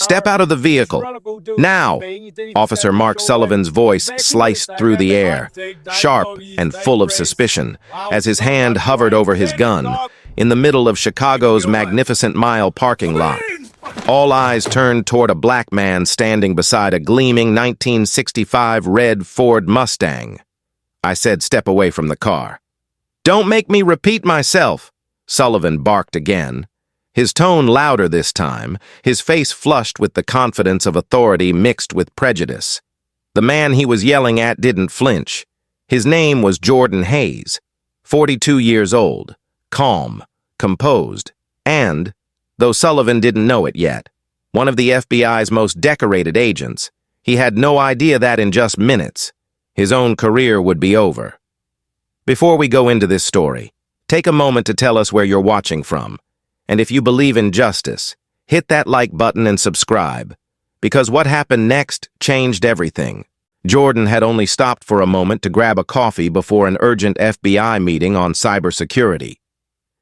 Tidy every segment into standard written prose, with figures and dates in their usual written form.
Step out of the vehicle. Now! Officer Mark Sullivan's voice sliced through the air, sharp and full of suspicion, as his hand hovered over his gun, in the middle of Chicago's Magnificent Mile parking lot. All eyes turned toward a black man standing beside a gleaming 1965 red Ford Mustang. I said, "Step away from the car." "Don't make me repeat myself," Sullivan barked again. His tone louder this time, his face flushed with the confidence of authority mixed with prejudice. The man he was yelling at didn't flinch. His name was Jordan Hayes, 42 years old, calm, composed, and, though Sullivan didn't know it yet, one of the FBI's most decorated agents. He had no idea that in just minutes, his own career would be over. Before we go into this story, take a moment to tell us where you're watching from. And if you believe in justice, hit that like button and subscribe, because what happened next changed everything. Jordan had only stopped for a moment to grab a coffee before an urgent FBI meeting on cybersecurity.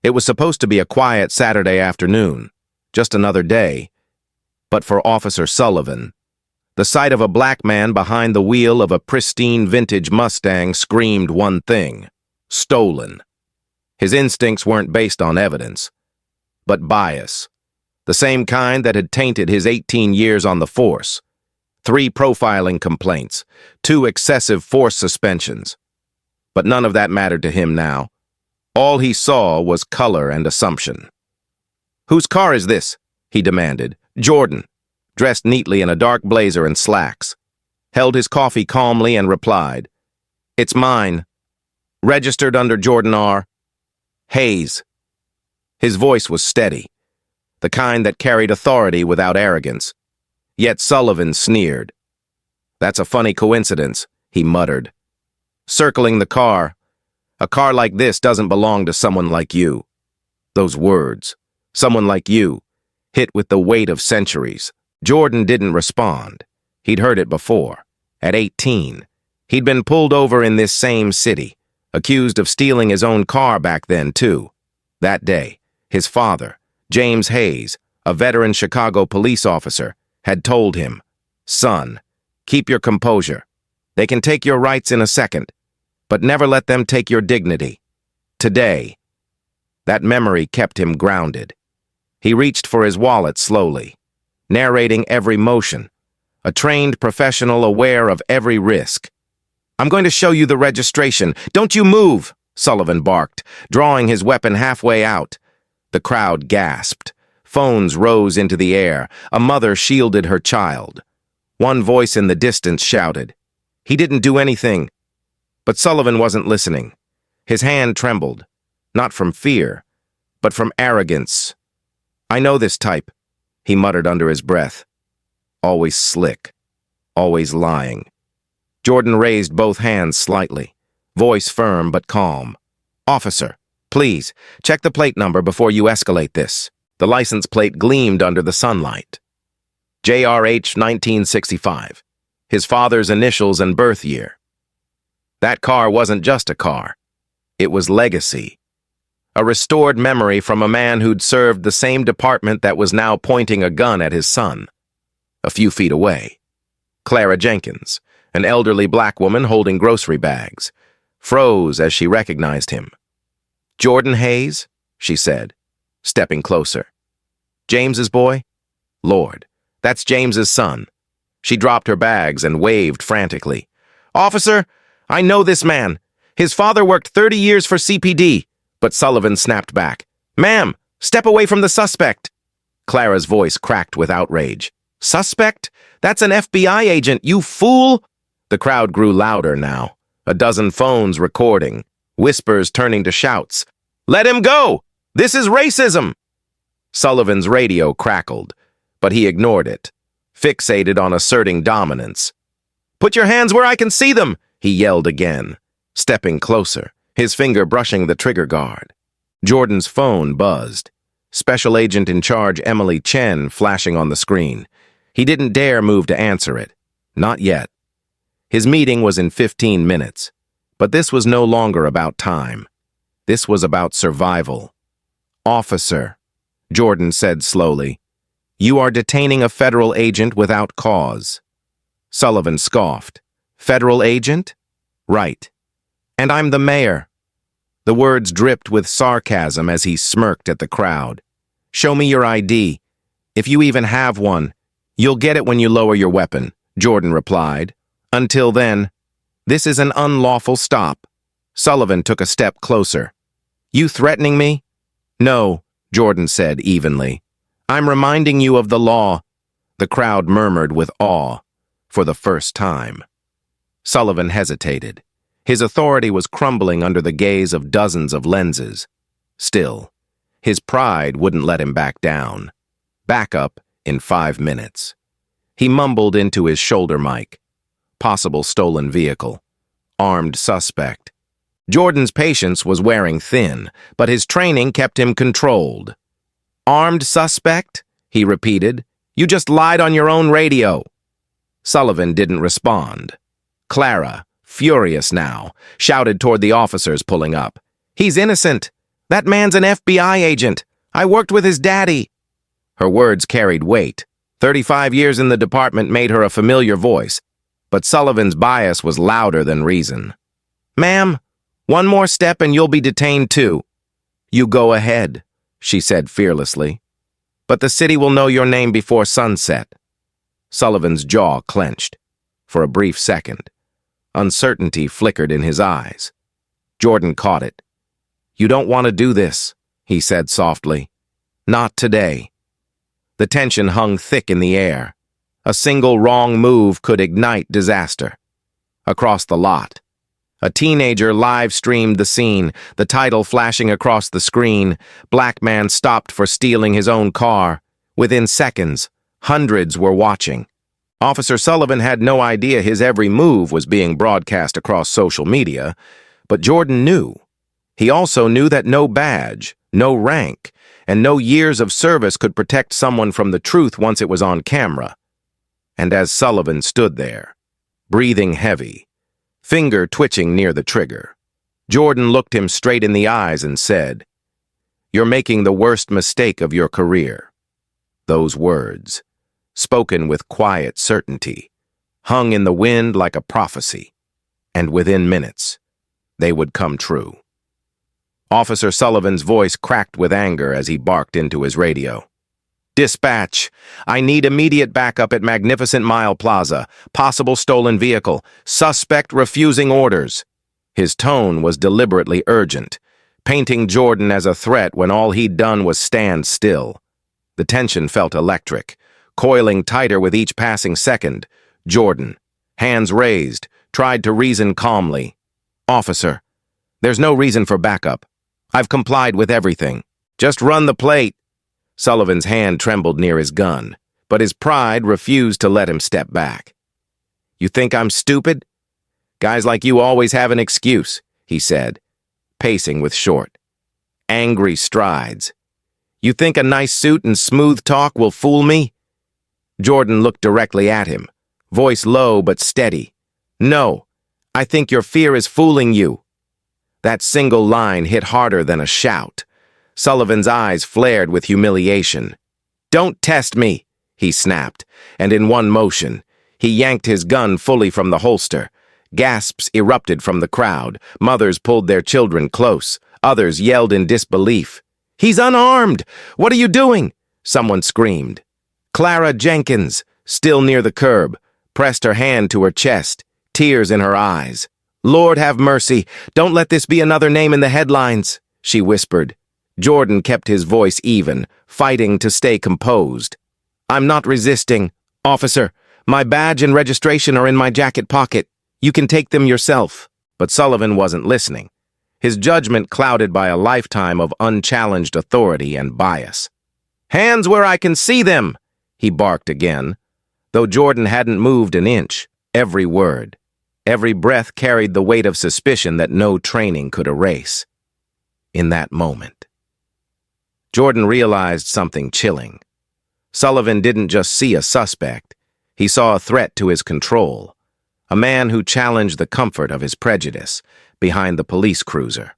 It was supposed to be a quiet Saturday afternoon, just another day. But for Officer Sullivan, the sight of a black man behind the wheel of a pristine vintage Mustang screamed one thing: stolen. His instincts weren't based on evidence, but bias, the same kind that had tainted his 18 years on the force. 3 profiling complaints, 2 excessive force suspensions. But none of that mattered to him now. All he saw was color and assumption. "Whose car is this?" he demanded. Jordan, dressed neatly in a dark blazer and slacks, held his coffee calmly and replied, "It's mine. Registered under Jordan R. Hayes." His voice was steady, the kind that carried authority without arrogance. Yet Sullivan sneered. "That's a funny coincidence," he muttered. "Circling the car. A car like this doesn't belong to someone like you." Those words, "someone like you," hit with the weight of centuries. Jordan didn't respond. He'd heard it before. At 18, he'd been pulled over in this same city, accused of stealing his own car back then, too. That day, his father, James Hayes, a veteran Chicago police officer, had told him, "Son, keep your composure. They can take your rights in a second, but never let them take your dignity." Today, that memory kept him grounded. He reached for his wallet slowly, narrating every motion, a trained professional aware of every risk. "I'm going to show you the registration. Don't you move!" Sullivan barked, drawing his weapon halfway out. The crowd gasped. Phones rose into the air. A mother shielded her child. One voice in the distance shouted, "He didn't do anything." But Sullivan wasn't listening. His hand trembled, not from fear, but from arrogance. "I know this type," he muttered under his breath. "Always slick, always lying." Jordan raised both hands slightly, voice firm but calm. "Officer, please, check the plate number before you escalate this." The license plate gleamed under the sunlight. JRH 1965, his father's initials and birth year. That car wasn't just a car. It was legacy. A restored memory from a man who'd served the same department that was now pointing a gun at his son. A few feet away, Clara Jenkins, an elderly black woman holding grocery bags, froze as she recognized him. "Jordan Hayes?" she said, stepping closer. "James's boy? Lord, that's James's son." She dropped her bags and waved frantically. "Officer, I know this man. His father worked 30 years for CPD." But Sullivan snapped back. "Ma'am, step away from the suspect." Clara's voice cracked with outrage. "Suspect? That's an FBI agent, you fool!" The crowd grew louder now, a dozen phones recording, whispers turning to shouts. "Let him go! This is racism!" Sullivan's radio crackled, but he ignored it, fixated on asserting dominance. "Put your hands where I can see them!" he yelled again, stepping closer, his finger brushing the trigger guard. Jordan's phone buzzed, Special Agent in Charge Emily Chen flashing on the screen. He didn't dare move to answer it. Not yet. His meeting was in 15 minutes, but this was no longer about time. This was about survival. "Officer," Jordan said slowly, You are detaining a federal agent without cause. Sullivan scoffed. Federal agent? Right. And I'm the mayor. The words dripped with sarcasm as he smirked at the crowd. Show me your ID. If you even have one, you'll get it when you lower your weapon, Jordan replied. Until then, this is an unlawful stop. Sullivan took a step closer. You threatening me? No, Jordan said evenly. I'm reminding you of the law. The crowd murmured with awe for the first time. Sullivan hesitated. His authority was crumbling under the gaze of dozens of lenses. Still, his pride wouldn't let him back down. Back up in 5 minutes. He mumbled into his shoulder mic. Possible stolen vehicle. Armed suspect. Jordan's patience was wearing thin, but his training kept him controlled. Armed suspect? He repeated. You just lied on your own radio. Sullivan didn't respond. Clara, furious now, shouted toward the officers pulling up. He's innocent. That man's an FBI agent. I worked with his daddy. Her words carried weight. 35 years in the department made her a familiar voice, but Sullivan's bias was louder than reason. Ma'am, one more step and you'll be detained too. You go ahead, she said fearlessly. But the city will know your name before sunset. Sullivan's jaw clenched. For a brief second, uncertainty flickered in his eyes. Jordan caught it. You don't want to do this, he said softly. Not today. The tension hung thick in the air. A single wrong move could ignite disaster. Across the lot, a teenager live-streamed the scene, the title flashing across the screen. Black man stopped for stealing his own car. Within seconds, hundreds were watching. Officer Sullivan had no idea his every move was being broadcast across social media, but Jordan knew. He also knew that no badge, no rank, and no years of service could protect someone from the truth once it was on camera. And as Sullivan stood there, breathing heavy, finger twitching near the trigger, Jordan looked him straight in the eyes and said, You're making the worst mistake of your career. Those words, spoken with quiet certainty, hung in the wind like a prophecy, and within minutes, they would come true. Officer Sullivan's voice cracked with anger as he barked into his radio. Dispatch, I need immediate backup at Magnificent Mile Plaza. Possible stolen vehicle. Suspect refusing orders. His tone was deliberately urgent, painting Jordan as a threat when all he'd done was stand still. The tension felt electric, coiling tighter with each passing second. Jordan, hands raised, tried to reason calmly. Officer, there's no reason for backup. I've complied with everything. Just run the plate. Sullivan's hand trembled near his gun, but his pride refused to let him step back. You think I'm stupid? Guys like you always have an excuse, he said, pacing with short, angry strides. You think a nice suit and smooth talk will fool me? Jordan looked directly at him, voice low but steady. No, I think your fear is fooling you. That single line hit harder than a shout. Sullivan's eyes flared with humiliation. Don't test me, he snapped, and in one motion, he yanked his gun fully from the holster. Gasps erupted from the crowd. Mothers pulled their children close. Others yelled in disbelief. He's unarmed! What are you doing? Someone screamed. Clara Jenkins, still near the curb, pressed her hand to her chest, tears in her eyes. Lord have mercy, don't let this be another name in the headlines, she whispered. Jordan kept his voice even, fighting to stay composed. I'm not resisting. Officer, my badge and registration are in my jacket pocket. You can take them yourself. But Sullivan wasn't listening, his judgment clouded by a lifetime of unchallenged authority and bias. Hands where I can see them, he barked again. Though Jordan hadn't moved an inch, every word, every breath carried the weight of suspicion that no training could erase. In that moment, Jordan realized something chilling. Sullivan didn't just see a suspect. He saw a threat to his control, a man who challenged the comfort of his prejudice behind the police cruiser.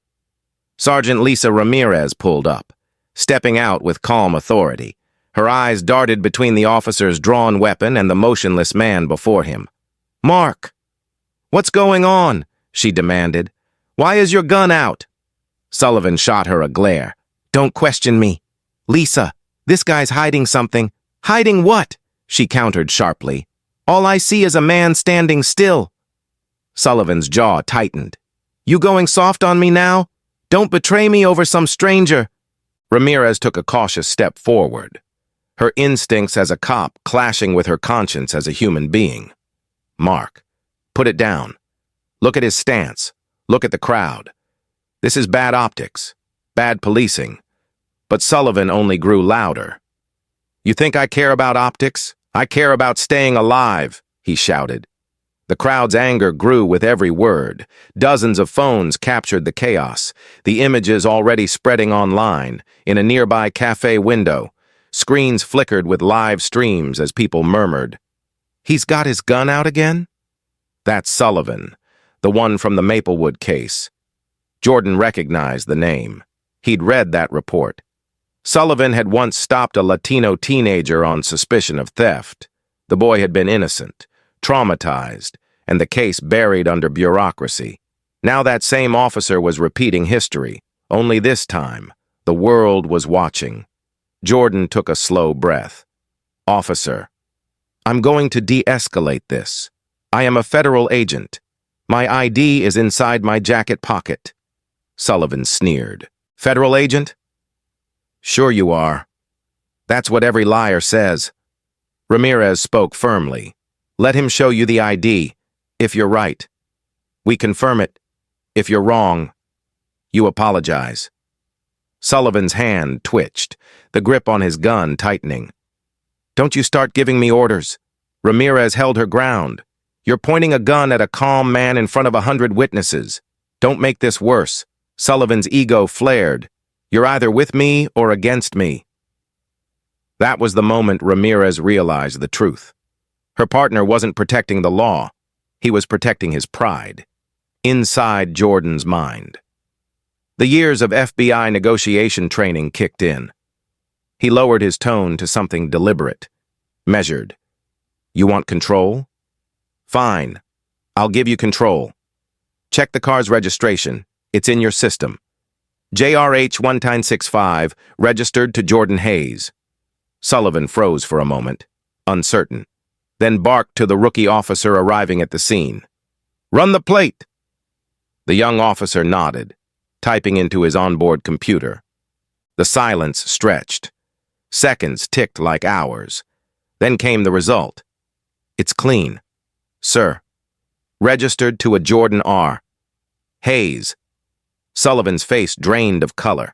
Sergeant Lisa Ramirez pulled up, stepping out with calm authority, Her eyes darted between the officer's drawn weapon and the motionless man before him. "Mark! What's going on?" she demanded. "Why is your gun out?" Sullivan shot her a glare. "Don't question me. Lisa, this guy's hiding something." "Hiding what?" she countered sharply. "All I see is a man standing still." Sullivan's jaw tightened. "You going soft on me now? Don't betray me over some stranger." Ramirez took a cautious step forward, her instincts as a cop clashing with her conscience as a human being. "Mark, put it down. Look at his stance. Look at the crowd. This is bad optics, bad policing." But Sullivan only grew louder. "You think I care about optics? I care about staying alive," he shouted. The crowd's anger grew with every word. Dozens of phones captured the chaos, the images already spreading online, in a nearby cafe window. Screens flickered with live streams as people murmured, "He's got his gun out again?" That's Sullivan, the one from the Maplewood case. Jordan recognized the name. He'd read that report. Sullivan had once stopped a Latino teenager on suspicion of theft. The boy had been innocent, traumatized, and the case buried under bureaucracy. Now that same officer was repeating history, only this time, the world was watching. Jordan took a slow breath. "Officer, I'm going to de-escalate this. I am a federal agent. My ID is inside my jacket pocket." Sullivan sneered. "Federal agent? Sure you are. That's what every liar says." Ramirez spoke firmly. "Let him show you the ID, if you're right. We confirm it. If you're wrong, you apologize." Sullivan's hand twitched, the grip on his gun tightening. "Don't you start giving me orders." Ramirez held her ground. "You're pointing a gun at a calm man in front of 100 witnesses. Don't make this worse." Sullivan's ego flared. "You're either with me or against me." That was the moment Ramirez realized the truth. Her partner wasn't protecting the law. He was protecting his pride. Inside Jordan's mind. The years of FBI negotiation training kicked in. He lowered his tone to something deliberate, measured. "You want control? Fine. I'll give you control. Check the car's registration. It's in your system. JRH 1965, registered to Jordan Hayes." Sullivan froze for a moment, uncertain, then barked to the rookie officer arriving at the scene. "Run the plate." The young officer nodded, typing into his onboard computer. The silence stretched. Seconds ticked like hours. Then came the result. "It's clean, sir. Registered to a Jordan R. Hayes." Sullivan's face drained of color,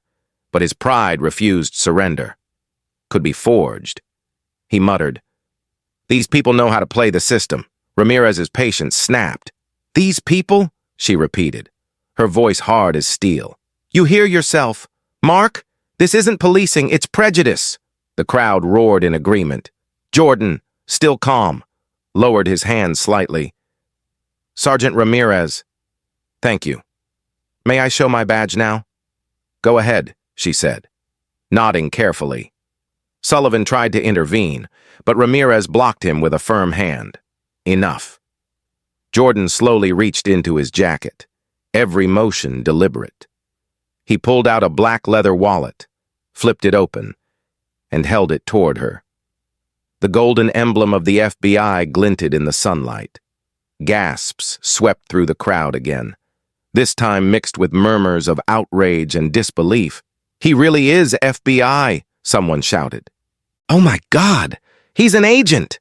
but his pride refused surrender. Could be forged. He muttered, "These people know how to play the system." Ramirez's patience snapped. "These people?" she repeated, her voice hard as steel. "You hear yourself. Mark, this isn't policing, it's prejudice." The crowd roared in agreement. Jordan, still calm, lowered his hand slightly. "Sergeant Ramirez." "Thank you. May I show my badge now?" "Go ahead," she said, nodding carefully. Sullivan tried to intervene, but Ramirez blocked him with a firm hand. Enough. Jordan slowly reached into his jacket, every motion deliberate. He pulled out a black leather wallet, flipped it open, and held it toward her. The golden emblem of the FBI glinted in the sunlight. Gasps swept through the crowd again, this time mixed with murmurs of outrage and disbelief. "He really is FBI," someone shouted. "Oh my God, he's an agent!"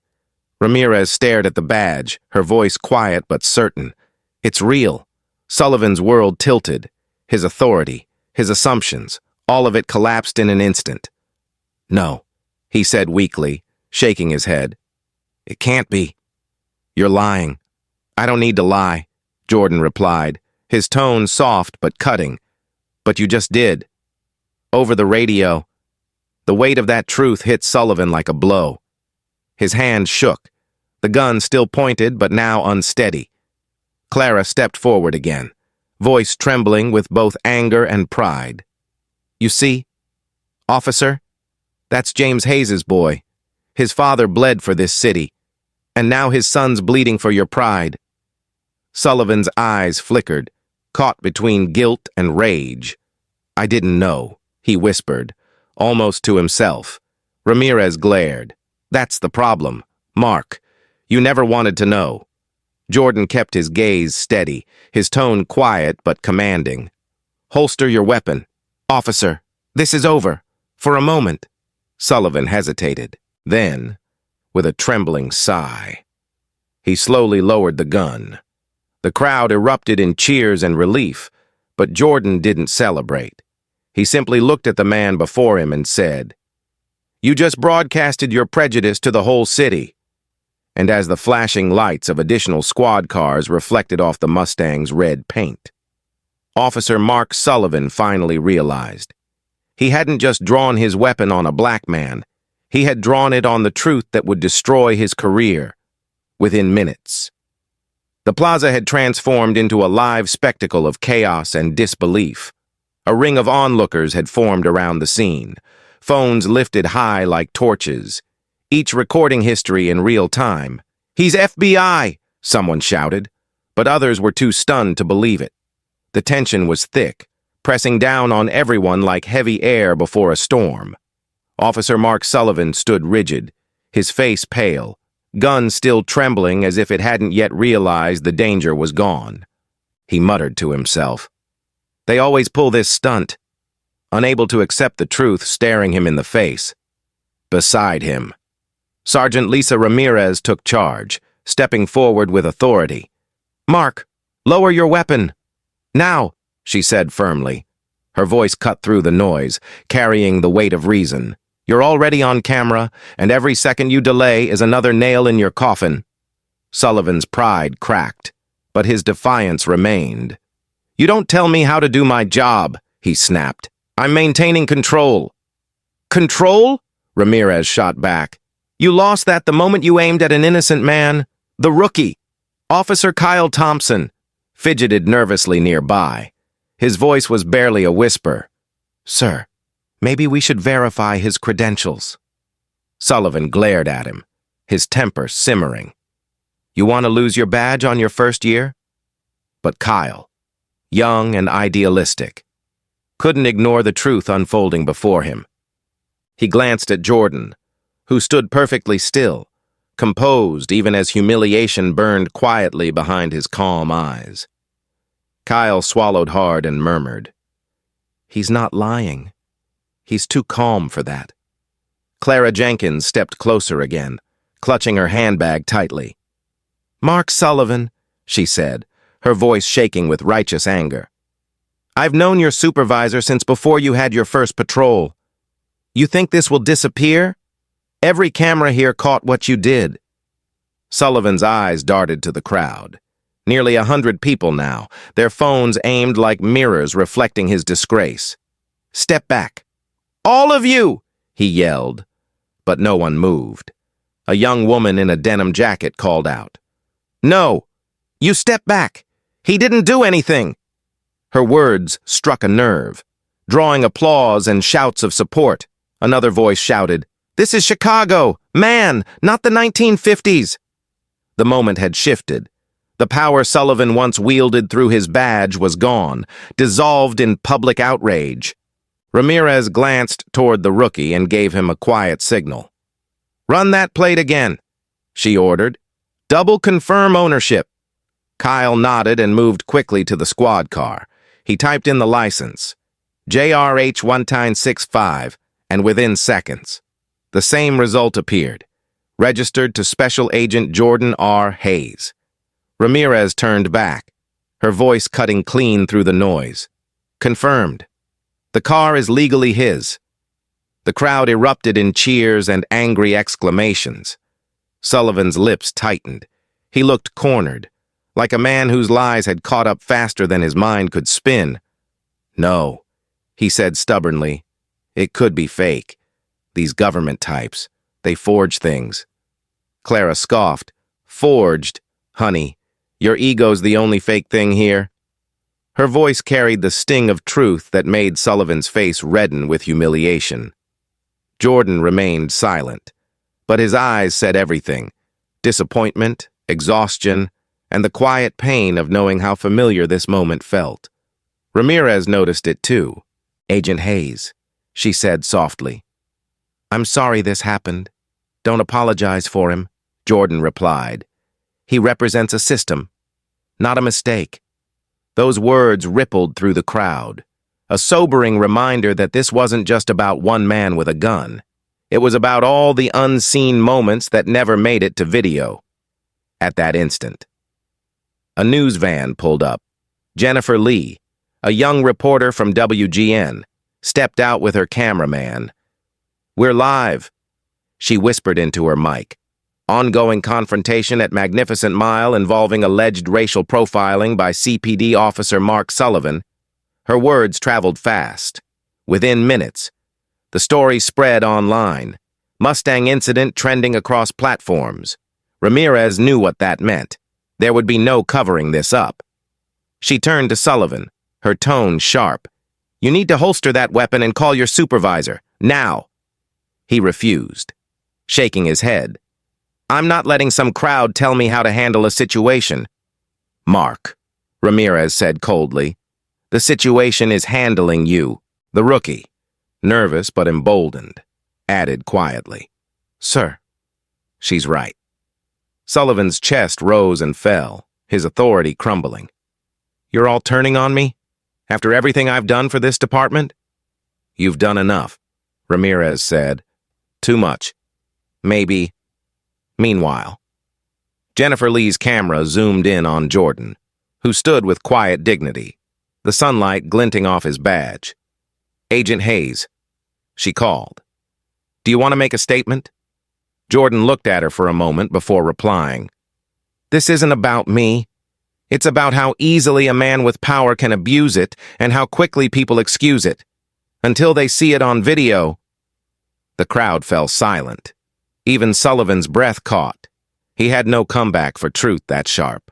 Ramirez stared at the badge, her voice quiet but certain. "It's real." Sullivan's world tilted. His authority, his assumptions, all of it collapsed in an instant. "No," he said weakly, shaking his head. "It can't be." "You're lying." "I don't need to lie," Jordan replied, his tone soft but cutting. "But you just did. Over the radio." The weight of that truth hit Sullivan like a blow. His hand shook, the gun still pointed but now unsteady. Clara stepped forward again, voice trembling with both anger and pride. "You see, officer, That's James Hayes's boy. His father bled for this city, and now his son's bleeding for your pride." Sullivan's eyes flickered, caught between guilt and rage. "I didn't know," he whispered, almost to himself. Ramirez glared. "That's the problem, Mark. You never wanted to know." Jordan kept his gaze steady, his tone quiet but commanding. "Holster your weapon. Officer, this is over. For a moment." Sullivan hesitated. Then, with a trembling sigh, he slowly lowered the gun. The crowd erupted in cheers and relief, but Jordan didn't celebrate. He simply looked at the man before him and said, "You just broadcasted your prejudice to the whole city." And as the flashing lights of additional squad cars reflected off the Mustang's red paint, Officer Mark Sullivan finally realized. He hadn't just drawn his weapon on a black man, he had drawn it on the truth that would destroy his career within minutes. The plaza had transformed into a live spectacle of chaos and disbelief. A ring of onlookers had formed around the scene, phones lifted high like torches, each recording history in real time. "He's FBI!" someone shouted, but others were too stunned to believe it. The tension was thick, pressing down on everyone like heavy air before a storm. Officer Mark Sullivan stood rigid, his face pale, gun still trembling as if it hadn't yet realized the danger was gone. He muttered to himself, "They always pull this stunt," unable to accept the truth staring him in the face. Beside him, Sergeant Lisa Ramirez took charge, stepping forward with authority. "Mark, lower your weapon." "Now," she said firmly. Her voice cut through the noise, carrying the weight of reason. "You're already on camera, and every second you delay is another nail in your coffin." Sullivan's pride cracked, but his defiance remained. "You don't tell me how to do my job," he snapped. "I'm maintaining control." "Control?" Ramirez shot back. "You lost that the moment you aimed at an innocent man. The rookie, Officer Kyle Thompson, fidgeted nervously nearby. His voice was barely a whisper. "Sir, maybe we should verify his credentials." Sullivan glared at him, his temper simmering. "You want to lose your badge on your first year?" But Kyle, young and idealistic, couldn't ignore the truth unfolding before him. He glanced at Jordan, who stood perfectly still, composed even as humiliation burned quietly behind his calm eyes. Kyle swallowed hard and murmured, "He's not lying. He's too calm for that." Clara Jenkins stepped closer again, clutching her handbag tightly. "Mark Sullivan," she said, her voice shaking with righteous anger. "I've known your supervisor since before you had your first patrol. You think this will disappear? Every camera here caught what you did." Sullivan's eyes darted to the crowd. Nearly 100 people now, their phones aimed like mirrors reflecting his disgrace. "Step back. All of you!" he yelled. But no one moved. A young woman in a denim jacket called out, "No! You step back! He didn't do anything!" Her words struck a nerve, drawing applause and shouts of support. Another voice shouted, "This is Chicago! Man, not the 1950s!" The moment had shifted. The power Sullivan once wielded through his badge was gone, dissolved in public outrage. Ramirez glanced toward the rookie and gave him a quiet signal. "Run that plate again," she ordered. "Double confirm ownership." Kyle nodded and moved quickly to the squad car. He typed in the license, JRH1965, and within seconds, the same result appeared, registered to Special Agent Jordan R. Hayes. Ramirez turned back, her voice cutting clean through the noise. "Confirmed. The car is legally his." The crowd erupted in cheers and angry exclamations. Sullivan's lips tightened. He looked cornered, like a man whose lies had caught up faster than his mind could spin. "No," he said stubbornly. "It could be fake. These government types, they forge things." Clara scoffed. "Forged? Honey, your ego's the only fake thing here." Her voice carried the sting of truth that made Sullivan's face redden with humiliation. Jordan remained silent, but his eyes said everything: disappointment, exhaustion, and the quiet pain of knowing how familiar this moment felt. Ramirez noticed it too. "Agent Hayes," she said softly. "I'm sorry this happened. Don't apologize for him," Jordan replied. "He represents a system, not a mistake." Those words rippled through the crowd, a sobering reminder that this wasn't just about one man with a gun. It was about all the unseen moments that never made it to video. At that instant, a news van pulled up. Jennifer Lee, a young reporter from WGN, stepped out with her cameraman. "We're live," she whispered into her mic. "Ongoing confrontation at Magnificent Mile involving alleged racial profiling by CPD officer Mark Sullivan." Her words traveled fast. Within minutes, the story spread online. Mustang incident trending across platforms. Ramirez knew what that meant. There would be no covering this up. She turned to Sullivan, her tone sharp. "You need to holster that weapon and call your supervisor, now." He refused, shaking his head. "I'm not letting some crowd tell me how to handle a situation." "Mark," Ramirez said coldly, "the situation is handling you." The rookie, nervous but emboldened, added quietly, "Sir, she's right." Sullivan's chest rose and fell, his authority crumbling. "You're all turning on me? After everything I've done for this department?" "You've done enough," Ramirez said. "Too much. Maybe." Meanwhile, Jennifer Lee's camera zoomed in on Jordan, who stood with quiet dignity, the sunlight glinting off his badge. "Agent Hayes," she called. "Do you want to make a statement?" Jordan looked at her for a moment before replying. "This isn't about me. It's about how easily a man with power can abuse it and how quickly people excuse it. Until they see it on video." The crowd fell silent. Even Sullivan's breath caught. He had no comeback for truth that sharp.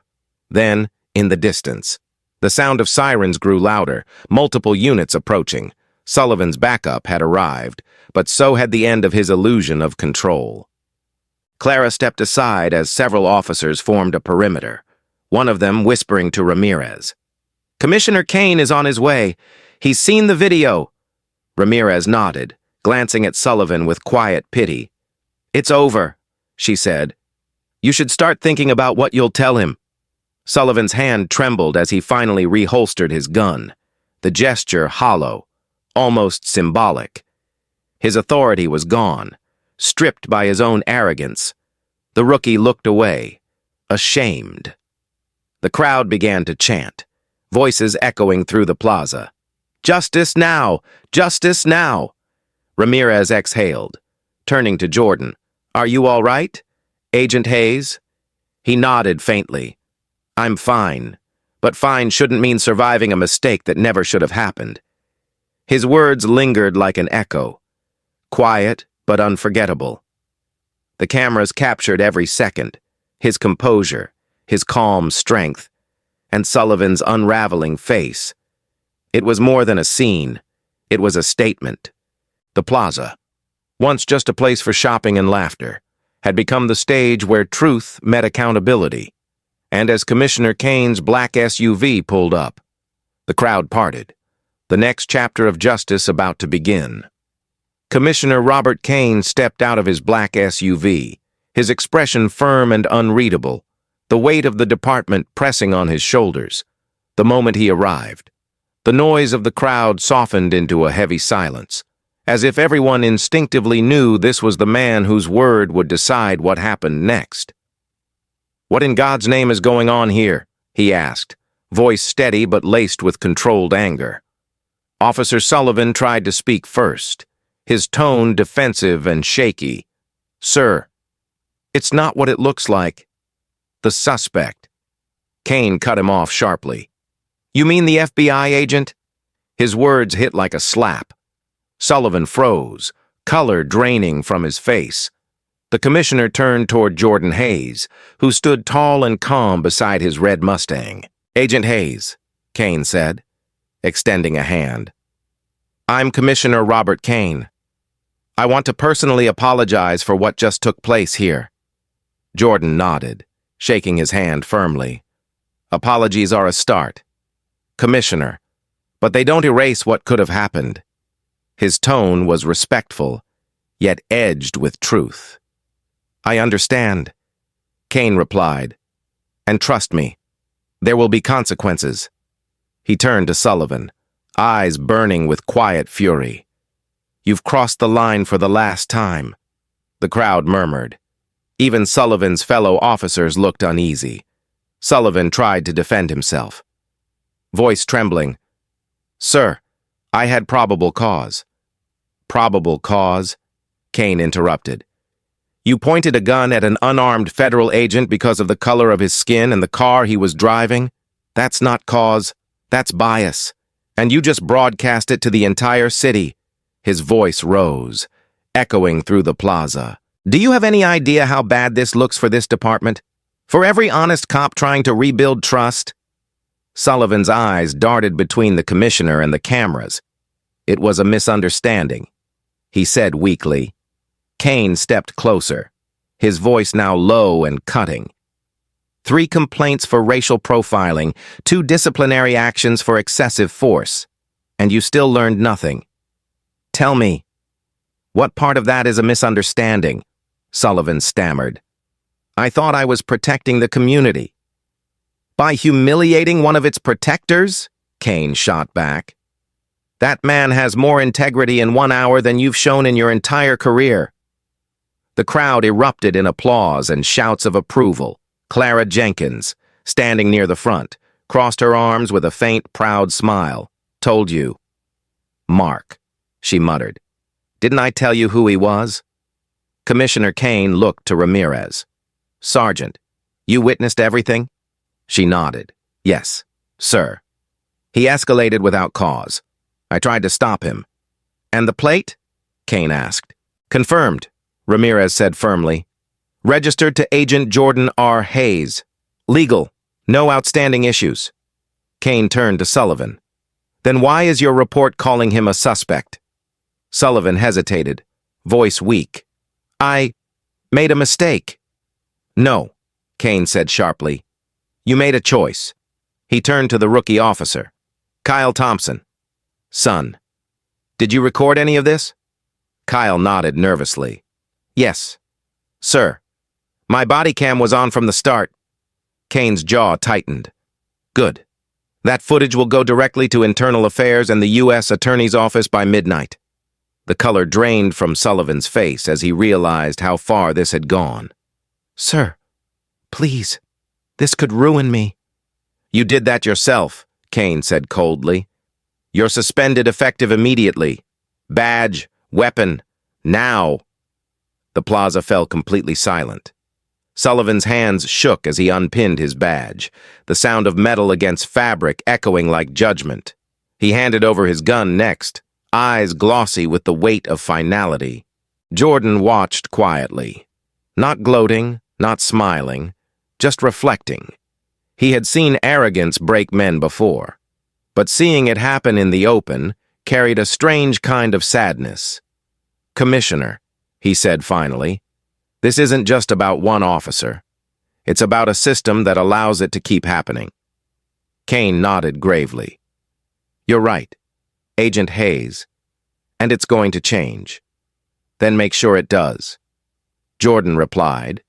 Then, in the distance, the sound of sirens grew louder, multiple units approaching. Sullivan's backup had arrived, but so had the end of his illusion of control. Clara stepped aside as several officers formed a perimeter, one of them whispering to Ramirez. "Commissioner Kane is on his way. He's seen the video." Ramirez nodded, glancing at Sullivan with quiet pity. "It's over," she said. "You should start thinking about what you'll tell him." Sullivan's hand trembled as he finally reholstered his gun, the gesture hollow, almost symbolic. His authority was gone, stripped by his own arrogance. The rookie looked away, ashamed. The crowd began to chant, voices echoing through the plaza. "Justice now! Justice now!" Ramirez exhaled, turning to Jordan. "Are you all right, Agent Hayes?" He nodded faintly. "I'm fine, but fine shouldn't mean surviving a mistake that never should have happened." His words lingered like an echo, quiet but unforgettable. The cameras captured every second, his composure, his calm strength, and Sullivan's unraveling face. It was more than a scene. It was a statement. The plaza, once just a place for shopping and laughter, had become the stage where truth met accountability. And as Commissioner Kane's black SUV pulled up, the crowd parted, the next chapter of justice about to begin. Commissioner Robert Kane stepped out of his black SUV, his expression firm and unreadable, the weight of the department pressing on his shoulders. The moment he arrived, the noise of the crowd softened into a heavy silence, as if everyone instinctively knew this was the man whose word would decide what happened next. "What in God's name is going on here?" he asked, voice steady but laced with controlled anger. Officer Sullivan tried to speak first, his tone defensive and shaky. "Sir, it's not what it looks like." "The suspect." Kane cut him off sharply. "You mean the FBI agent?" His words hit like a slap. Sullivan froze, color draining from his face. The commissioner turned toward Jordan Hayes, who stood tall and calm beside his red Mustang. "Agent Hayes," Kane said, extending a hand. "I'm Commissioner Robert Kane." I want to personally apologize for what just took place here. Jordan nodded, shaking his hand firmly. Apologies are a start, Commissioner, but they don't erase what could have happened. His tone was respectful, yet edged with truth. I understand, Kane replied. And trust me, there will be consequences. He turned to Sullivan, eyes burning with quiet fury. You've crossed the line for the last time. The crowd murmured. Even Sullivan's fellow officers looked uneasy. Sullivan tried to defend himself. Voice trembling. Sir, I had probable cause. Probable cause? Kane interrupted. You pointed a gun at an unarmed federal agent because of the color of his skin and the car he was driving? That's not cause. That's bias. And you just broadcast it to the entire city. His voice rose, echoing through the plaza. Do you have any idea how bad this looks for this department? For every honest cop trying to rebuild trust? Sullivan's eyes darted between the commissioner and the cameras. It was a misunderstanding, he said weakly. Kane stepped closer, his voice now low and cutting. 3 complaints for racial profiling, 2 disciplinary actions for excessive force, and you still learned nothing. Tell me, what part of that is a misunderstanding? Sullivan stammered. I thought I was protecting the community. By humiliating one of its protectors? Kane shot back. That man has more integrity in 1 hour than you've shown in your entire career. The crowd erupted in applause and shouts of approval. Clara Jenkins, standing near the front, crossed her arms with a faint, proud smile. Told you. Mark, she muttered. Didn't I tell you who he was? Commissioner Kane looked to Ramirez. Sergeant, you witnessed everything? She nodded. Yes, sir. He escalated without cause. I tried to stop him. And the plate? Kane asked. Confirmed, Ramirez said firmly. Registered to Agent Jordan R. Hayes. Legal. No outstanding issues. Kane turned to Sullivan. Then why is your report calling him a suspect? Sullivan hesitated, voice weak. I made a mistake. No, Kane said sharply. You made a choice. He turned to the rookie officer. Kyle Thompson. Son. Did you record any of this? Kyle nodded nervously. Yes, sir. My body cam was on from the start. Kane's jaw tightened. Good. That footage will go directly to Internal Affairs and the U.S. Attorney's Office by midnight. The color drained from Sullivan's face as he realized how far this had gone. Sir, please, this could ruin me. You did that yourself, Kane said coldly. You're suspended effective immediately. Badge, weapon, now. The plaza fell completely silent. Sullivan's hands shook as he unpinned his badge, the sound of metal against fabric echoing like judgment. He handed over his gun next, eyes glossy with the weight of finality. Jordan watched quietly, not gloating, not smiling, just reflecting. He had seen arrogance break men before, but seeing it happen in the open carried a strange kind of sadness. Commissioner, he said finally, this isn't just about one officer. It's about a system that allows it to keep happening. Kane nodded gravely. You're right, Agent Hayes, and it's going to change. Then make sure it does. Jordan replied,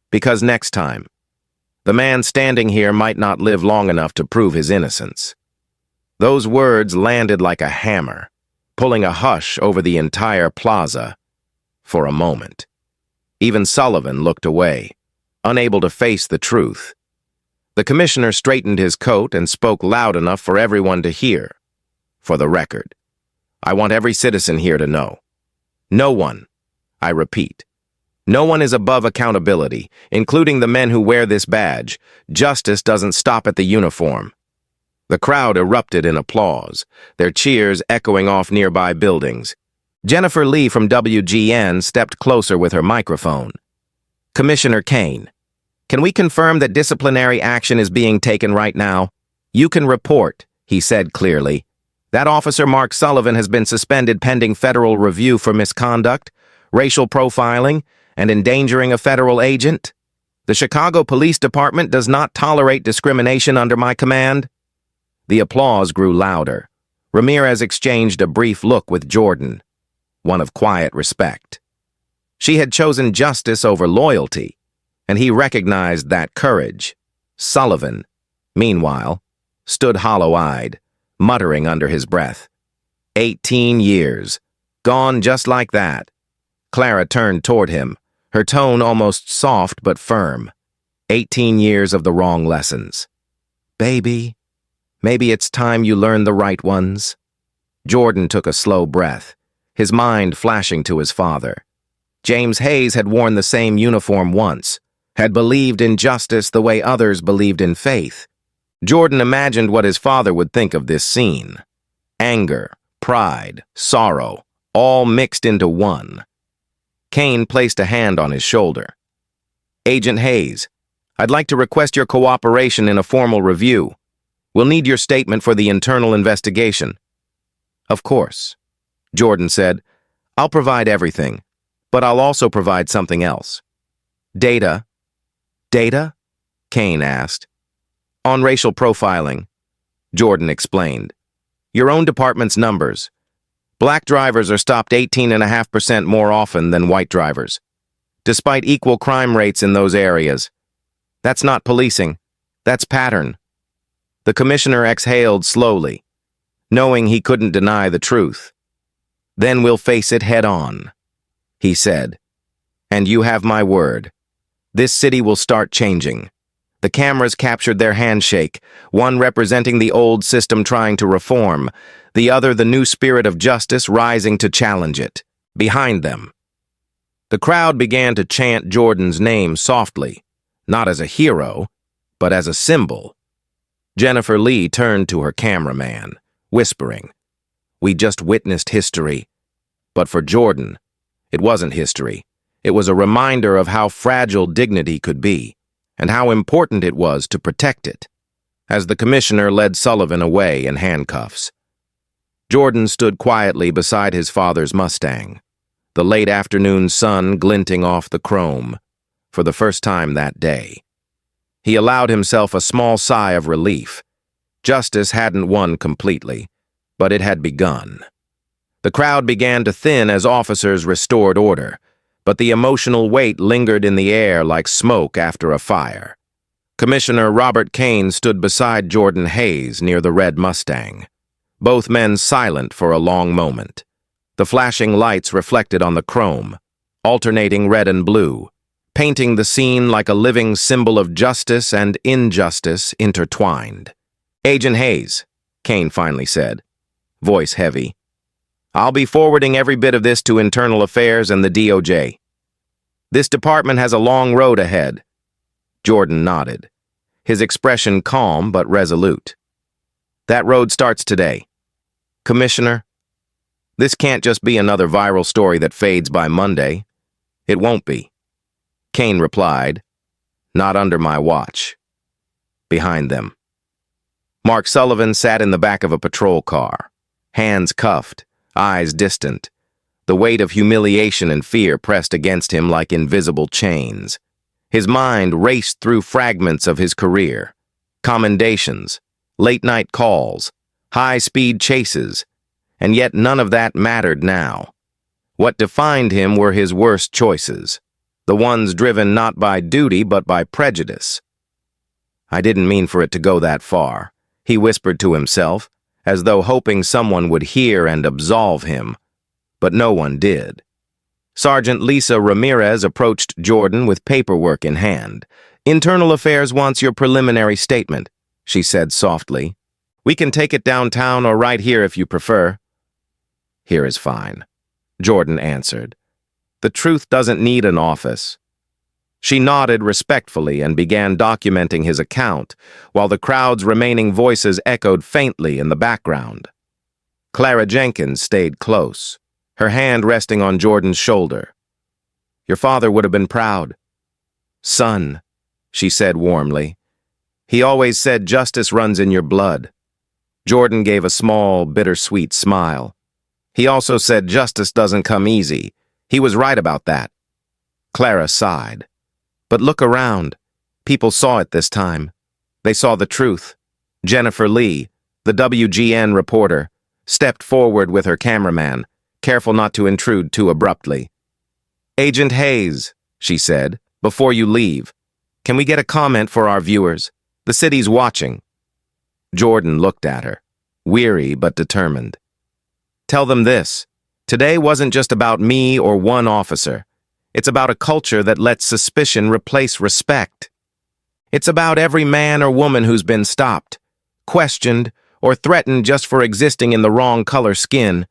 because next time, the man standing here might not live long enough to prove his innocence. Those words landed like a hammer, pulling a hush over the entire plaza for a moment. Even Sullivan looked away, unable to face the truth. The commissioner straightened his coat and spoke loud enough for everyone to hear. For the record, I want every citizen here to know. No one, I repeat, no one is above accountability, including the men who wear this badge. Justice doesn't stop at the uniform. The crowd erupted in applause, their cheers echoing off nearby buildings. Jennifer Lee from WGN stepped closer with her microphone. Commissioner Kane, can we confirm that disciplinary action is being taken right now? You can report, he said clearly. That officer, Mark Sullivan, has been suspended pending federal review for misconduct, racial profiling, and endangering a federal agent. The Chicago Police Department does not tolerate discrimination under my command." The applause grew louder. Ramirez exchanged a brief look with Jordan, one of quiet respect. She had chosen justice over loyalty, and he recognized that courage. Sullivan, meanwhile, stood hollow-eyed, muttering under his breath. 18 years, gone just like that. Clara turned toward him, her tone almost soft but firm. 18 years of the wrong lessons. "Baby, maybe it's time you learn the right ones." Jordan took a slow breath, his mind flashing to his father. James Hayes had worn the same uniform once, had believed in justice the way others believed in faith. Jordan imagined what his father would think of this scene. Anger, pride, sorrow, all mixed into one. Kane placed a hand on his shoulder. "Agent Hayes, I'd like to request your cooperation in a formal review. We'll need your statement for the internal investigation." "Of course," Jordan said. "I'll provide everything, but I'll also provide something else." "Data." "Data?" Kane asked. "On racial profiling," Jordan explained. "Your own department's numbers. Black drivers are stopped 18.5% more often than white drivers, despite equal crime rates in those areas. That's not policing. That's pattern." The commissioner exhaled slowly, knowing he couldn't deny the truth. "Then we'll face it head on," he said. "And you have my word. This city will start changing." The cameras captured their handshake, one representing the old system trying to reform, the other the new spirit of justice rising to challenge it. Behind them, the crowd began to chant Jordan's name softly, not as a hero, but as a symbol. Jennifer Lee turned to her cameraman, whispering, "We just witnessed history." But for Jordan, it wasn't history. It was a reminder of how fragile dignity could be, and how important it was to protect it. As the commissioner led Sullivan away in handcuffs, Jordan stood quietly beside his father's Mustang, the late afternoon sun glinting off the chrome, for the first time that day. He allowed himself a small sigh of relief. Justice hadn't won completely, but it had begun. The crowd began to thin as officers restored order, but the emotional weight lingered in the air like smoke after a fire. Commissioner Robert Kane stood beside Jordan Hayes near the red Mustang, both men silent for a long moment. The flashing lights reflected on the chrome, alternating red and blue, painting the scene like a living symbol of justice and injustice intertwined. "Agent Hayes," Kane finally said, voice heavy, "I'll be forwarding every bit of this to Internal Affairs and the DOJ. This department has a long road ahead." Jordan nodded, his expression calm but resolute. "That road starts today. Commissioner, this can't just be another viral story that fades by Monday. It won't be." Kane replied, "Not under my watch." Behind them, Mark Sullivan sat in the back of a patrol car, hands cuffed, eyes distant. The weight of humiliation and fear pressed against him like invisible chains. His mind raced through fragments of his career, commendations, late-night calls, high-speed chases, and yet none of that mattered now. What defined him were his worst choices, the ones driven not by duty but by prejudice. "I didn't mean for it to go that far," he whispered to himself, as though hoping someone would hear and absolve him. But no one did. Sergeant Lisa Ramirez approached Jordan with paperwork in hand. "Internal Affairs wants your preliminary statement," she said softly. "We can take it downtown or right here if you prefer." "Here is fine," Jordan answered. "The truth doesn't need an office." She nodded respectfully and began documenting his account, while the crowd's remaining voices echoed faintly in the background. Clara Jenkins stayed close, her hand resting on Jordan's shoulder. "Your father would have been proud." "Son," she said warmly. "He always said justice runs in your blood." Jordan gave a small, bittersweet smile. He also said justice doesn't come easy. He was right about that. Clara sighed. But look around. People saw it this time. They saw the truth. Jennifer Lee, the WGN reporter, stepped forward with her cameraman, careful not to intrude too abruptly. "Agent Hayes," she said, "before you leave, can we get a comment for our viewers? The city's watching." Jordan looked at her, weary but determined. "Tell them this. Today wasn't just about me or one officer. It's about a culture that lets suspicion replace respect. It's about every man or woman who's been stopped, questioned, or threatened just for existing in the wrong color skin.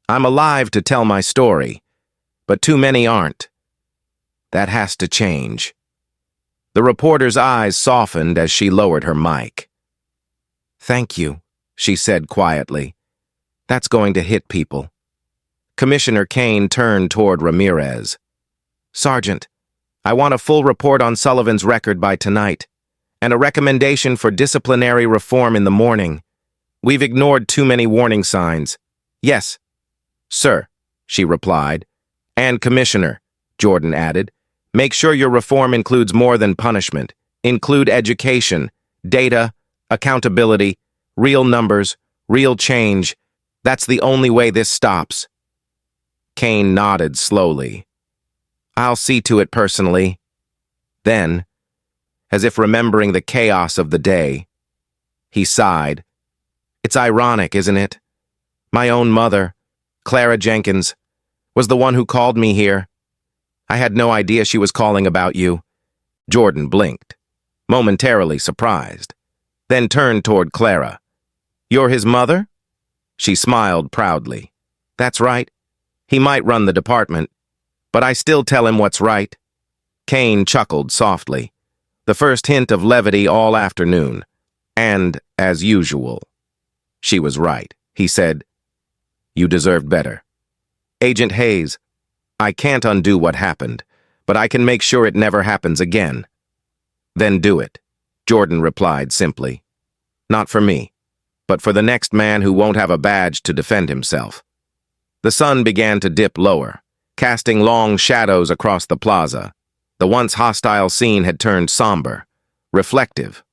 I'm alive to tell my story, but too many aren't. That has to change." The reporter's eyes softened as she lowered her mic. "Thank you," she said quietly. "That's going to hit people." Commissioner Kane turned toward Ramirez. "Sergeant, I want a full report on Sullivan's record by tonight, and a recommendation for disciplinary reform in the morning. We've ignored too many warning signs." "Yes, sir," she replied. "And Commissioner," Jordan added, "make sure your reform includes more than punishment. Include education, data, accountability, real numbers, real change. That's the only way this stops." Kane nodded slowly. "I'll see to it personally." Then, as if remembering the chaos of the day, he sighed. "It's ironic, isn't it? My own mother, Clara Jenkins, was the one who called me here. I had no idea she was calling about you." Jordan blinked, momentarily surprised, then turned toward Clara. "You're his mother?" She smiled proudly. "That's right. He might run the department, but I still tell him what's right." Kane chuckled softly, the first hint of levity all afternoon. And, as usual, she was right. He said, "You deserved better. Agent Hayes, I can't undo what happened, but I can make sure it never happens again." "Then do it," Jordan replied simply. "Not for me, but for the next man who won't have a badge to defend himself." The sun began to dip lower, casting long shadows across the plaza. The once hostile scene had turned somber, reflective,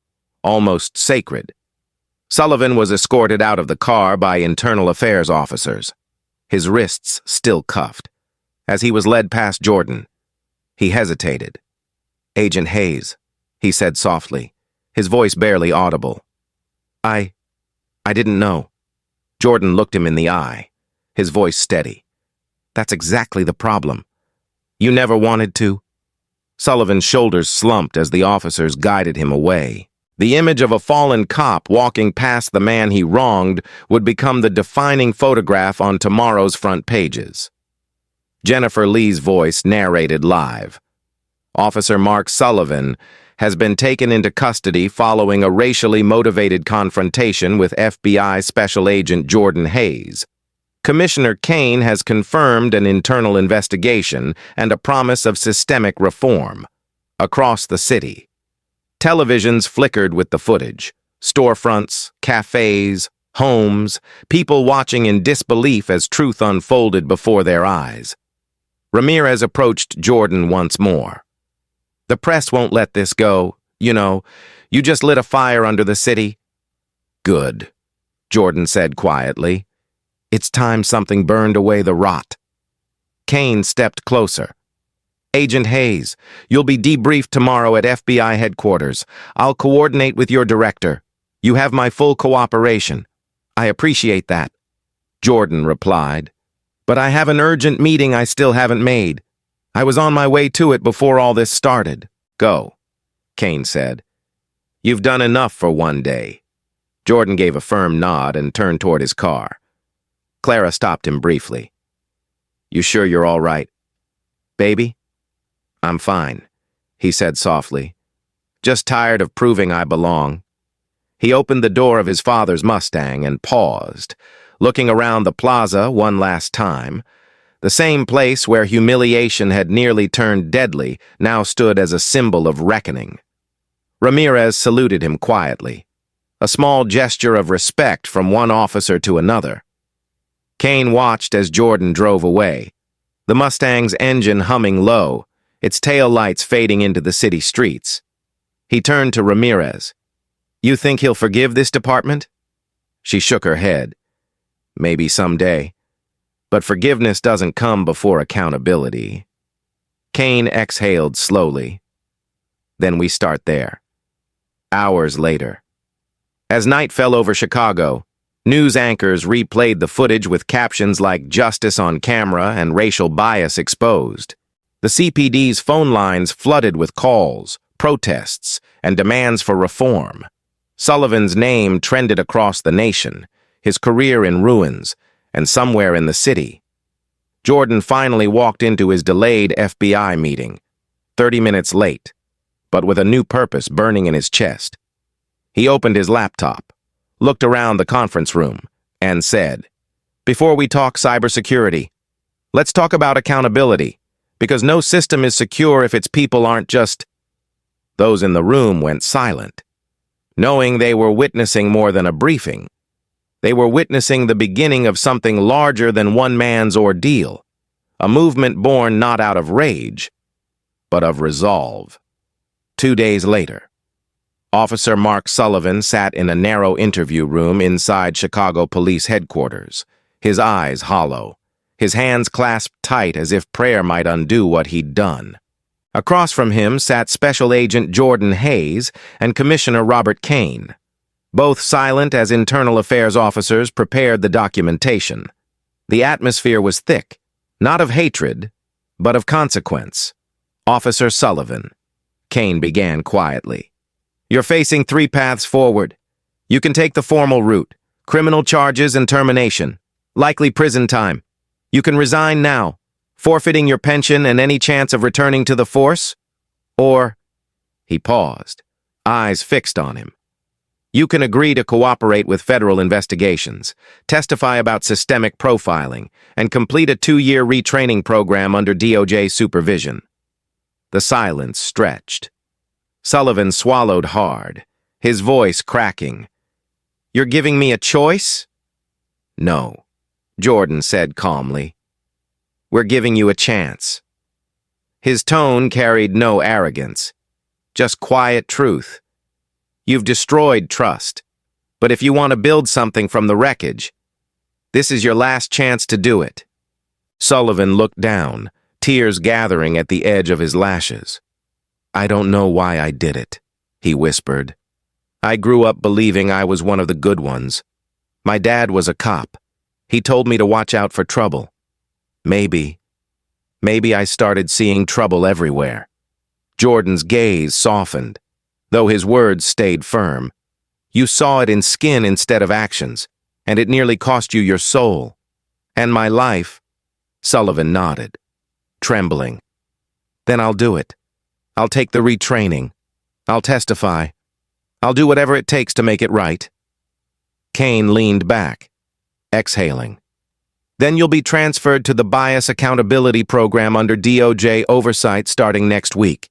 almost sacred. Sullivan was escorted out of the car by internal affairs officers, his wrists still cuffed. As he was led past Jordan, he hesitated. "Agent Hayes," he said softly, his voice barely audible. I didn't know." Jordan looked him in the eye, his voice steady. "That's exactly the problem. You never wanted to." Sullivan's shoulders slumped as the officers guided him away. The image of a fallen cop walking past the man he wronged would become the defining photograph on tomorrow's front pages. Jennifer Lee's voice narrated live. "Officer Mark Sullivan has been taken into custody following a racially motivated confrontation with FBI Special Agent Jordan Hayes. Commissioner Kane has confirmed an internal investigation and a promise of systemic reform across the city." Televisions flickered with the footage. Storefronts, cafes, homes, people watching in disbelief as truth unfolded before their eyes. Ramirez approached Jordan once more. "The press won't let this go. You just lit a fire under the city." "Good," Jordan said quietly. "It's time something burned away the rot." Kane stepped closer. "Agent Hayes, you'll be debriefed tomorrow at FBI headquarters. I'll coordinate with your director. You have my full cooperation." "I appreciate that," Jordan replied. "But I have an urgent meeting I still haven't made. I was on my way to it before all this started." "Go," Kane said. "You've done enough for one day." Jordan gave a firm nod and turned toward his car. Clara stopped him briefly. "You sure you're all right, baby?" "I'm fine," he said softly. "Just tired of proving I belong." He opened the door of his father's Mustang and paused, looking around the plaza one last time. The same place where humiliation had nearly turned deadly now stood as a symbol of reckoning. Ramirez saluted him quietly. a small gesture of respect from one officer to another. Kane watched as Jordan drove away, the Mustang's engine humming low, its tail lights fading into the city streets. He turned to Ramirez. "You think he'll forgive this department?" She shook her head. "Maybe someday. But forgiveness doesn't come before accountability." Kane exhaled slowly. "Then we start there." Hours later. As night fell over Chicago, news anchors replayed the footage with captions like "Justice on Camera" and "Racial Bias Exposed." The CPD's phone lines flooded with calls, protests, and demands for reform. Sullivan's name trended across the nation, his career in ruins, and somewhere in the city. Jordan finally walked into his delayed FBI meeting, 30 minutes late, but with a new purpose burning in his chest. He opened his laptop, looked around the conference room, and said, "Before we talk cybersecurity, let's talk about accountability, because no system is secure if its people aren't just..." Those in the room went silent, knowing they were witnessing more than a briefing. They were witnessing the beginning of something larger than one man's ordeal, a movement born not out of rage, but of resolve. 2 days later, Officer Mark Sullivan sat in a narrow interview room inside Chicago Police Headquarters, his eyes hollow, his hands clasped tight as if prayer might undo what he'd done. Across from him sat Special Agent Jordan Hayes and Commissioner Robert Kane. Both silent as internal affairs officers prepared the documentation. The atmosphere was thick, not of hatred, but of consequence. "Officer Sullivan," Kane began quietly, "you're facing 3 paths forward. You can take the formal route, criminal charges and termination, likely prison time. You can resign now, forfeiting your pension and any chance of returning to the force. Or," he paused, eyes fixed on him, "you can agree to cooperate with federal investigations, testify about systemic profiling, and complete a 2-year retraining program under DOJ supervision." The silence stretched. Sullivan swallowed hard, his voice cracking. "You're giving me a choice?" "No," Jordan said calmly. "We're giving you a chance." His tone carried no arrogance, just quiet truth. "You've destroyed trust, but if you want to build something from the wreckage, this is your last chance to do it." Sullivan looked down, tears gathering at the edge of his lashes. "I don't know why I did it," he whispered. "I grew up believing I was one of the good ones. My dad was a cop. He told me to watch out for trouble. Maybe I started seeing trouble everywhere." Jordan's gaze softened, though his words stayed firm. "You saw it in skin instead of actions, and it nearly cost you your soul. And my life." Sullivan nodded, trembling. "Then I'll do it. I'll take the retraining. I'll testify. I'll do whatever it takes to make it right." Kane leaned back, exhaling. "Then you'll be transferred to the Bias Accountability Program under DOJ oversight starting next week.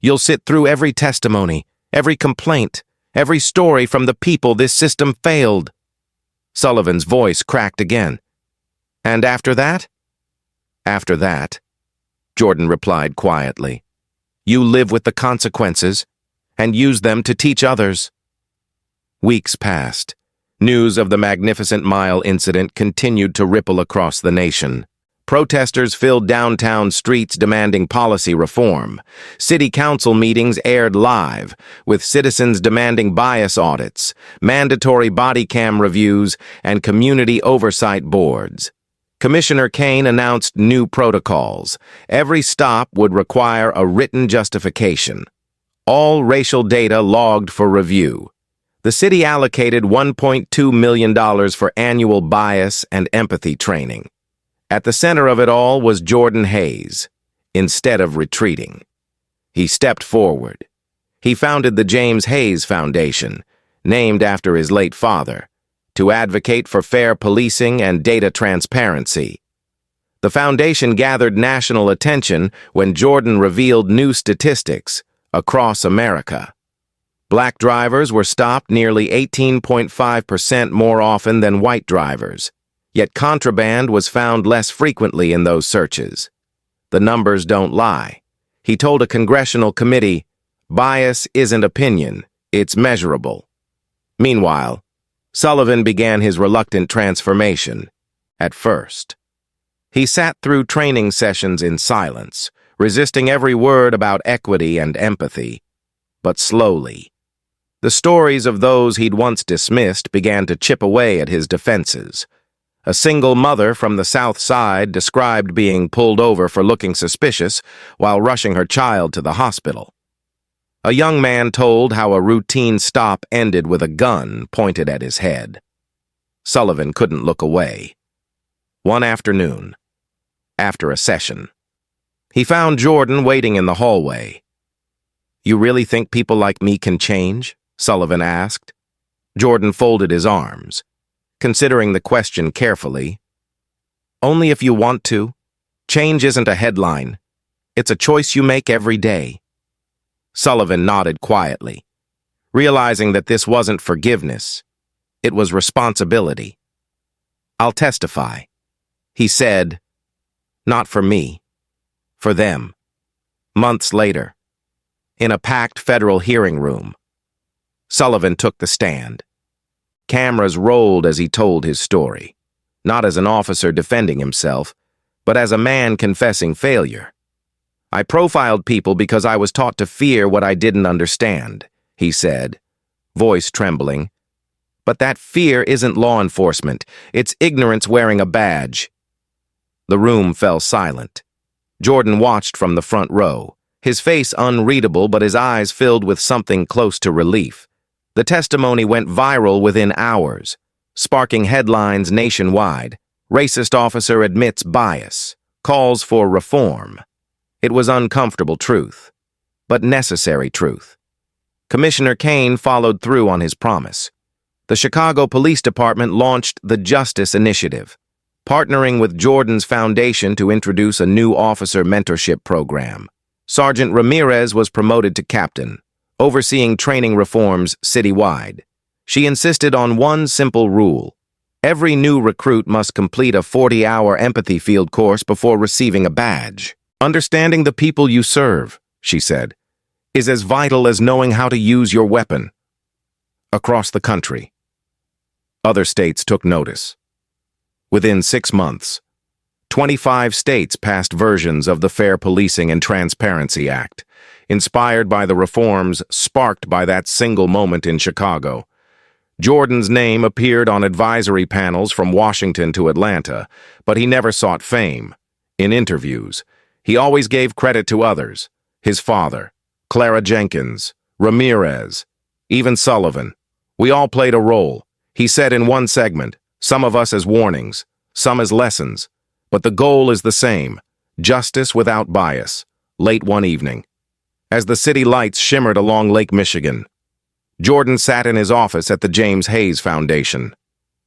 You'll sit through every testimony, every complaint, every story from the people this system failed." Sullivan's voice cracked again. "And after that?" "After that," Jordan replied quietly, "you live with the consequences and use them to teach others." Weeks passed. News of the Magnificent Mile incident continued to ripple across the nation. Protesters filled downtown streets demanding policy reform. City council meetings aired live, with citizens demanding bias audits, mandatory body cam reviews, and community oversight boards. Commissioner Kane announced new protocols. Every stop would require a written justification. All racial data logged for review. The city allocated $1.2 million for annual bias and empathy training. At the center of it all was Jordan Hayes. Instead of retreating, he stepped forward. He founded the James Hayes Foundation, named after his late father, to advocate for fair policing and data transparency. The foundation gathered national attention when Jordan revealed new statistics across America. Black drivers were stopped nearly 18.5% more often than white drivers, yet contraband was found less frequently in those searches. The numbers don't lie. He told a congressional committee, "Bias isn't opinion, it's measurable." Meanwhile, Sullivan began his reluctant transformation. At first, he sat through training sessions in silence, resisting every word about equity and empathy. But slowly, the stories of those he'd once dismissed began to chip away at his defenses. A single mother from the South Side described being pulled over for looking suspicious while rushing her child to the hospital. A young man told how a routine stop ended with a gun pointed at his head. Sullivan couldn't look away. One afternoon, after a session, he found Jordan waiting in the hallway. "You really think people like me can change?" Sullivan asked. Jordan folded his arms, considering the question carefully. "Only if you want to. Change isn't a headline. It's a choice you make every day." Sullivan nodded quietly, realizing that this wasn't forgiveness. It was responsibility. "I'll testify," he said. "Not for me. For them." Months later, in a packed federal hearing room, Sullivan took the stand. Cameras rolled as he told his story, not as an officer defending himself, but as a man confessing failure. "I profiled people because I was taught to fear what I didn't understand," he said, voice trembling. "But that fear isn't law enforcement. It's ignorance wearing a badge." The room fell silent. Jordan watched from the front row, his face unreadable but his eyes filled with something close to relief. The testimony went viral within hours, sparking headlines nationwide. "Racist officer admits bias, calls for reform." It was uncomfortable truth, but necessary truth. Commissioner Kane followed through on his promise. The Chicago Police Department launched the Justice Initiative, partnering with Jordan's foundation to introduce a new officer mentorship program. Sergeant Ramirez was promoted to captain, overseeing training reforms citywide. She insisted on one simple rule: every new recruit must complete a 40-hour empathy field course before receiving a badge. "Understanding the people you serve," she said, "is as vital as knowing how to use your weapon." Across the country, other states took notice. Within 6 months, 25 states passed versions of the Fair Policing and Transparency Act, inspired by the reforms sparked by that single moment in Chicago. Jordan's name appeared on advisory panels from Washington to Atlanta, but he never sought fame. In interviews, he always gave credit to others: his father, Clara Jenkins, Ramirez, even Sullivan. "We all played a role," he said in one segment, "some of us as warnings, some as lessons. But the goal is the same: justice without bias." Late one evening, as the city lights shimmered along Lake Michigan, Jordan sat in his office at the James Hayes Foundation.